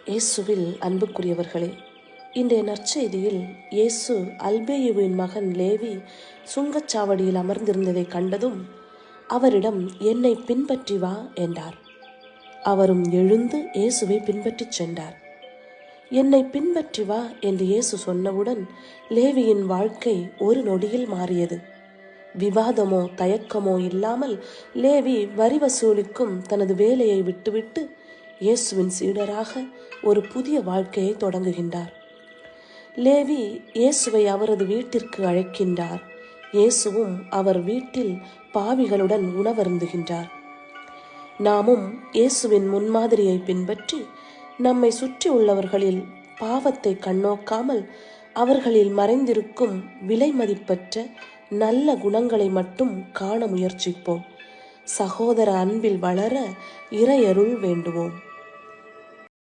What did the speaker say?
இயேசுவில் அன்புக்குரியவர்களே, இன்றைய நற்செய்தியில் இயேசு அல்பேயுவின் மகன் லேவி சுங்கச்சாவடியில் அமர்ந்திருந்ததை கண்டதும் அவரிடம், என்னை பின்பற்றி வா என்றார். அவரும் எழுந்து இயேசுவை பின்பற்றிச் சென்றார். என்னை பின்பற்றி வா என்று இயேசு சொன்னவுடன் லேவியின் வாழ்க்கை ஒரு நொடியில் மாறியது. விவாதமோ தயக்கமோ இல்லாமல் லேவி வரி வசூலிக்கும் தனது வேலையை விட்டுவிட்டு இயேசுவின் சீடராக ஒரு புதிய வாழ்க்கையை தொடங்குகின்றார். லேவி இயேசுவை அவரது வீட்டிற்கு அழைக்கின்றார். இயேசுவும் அவர் வீட்டில் பாவிகளுடன் உணவருந்துகின்றார். நாமும் இயேசுவின் முன்மாதிரியை பின்பற்றி நம்மை சுற்றி உள்ளவர்களில் பாவத்தை கண்ணோக்காமல் அவர்களில் மறைந்திருக்கும் விலை மதிப்பற்ற நல்ல குணங்களை மட்டும் காண முயற்சிப்போம். சகோதர அன்பில் வளர இறையருள் வேண்டுவோம்.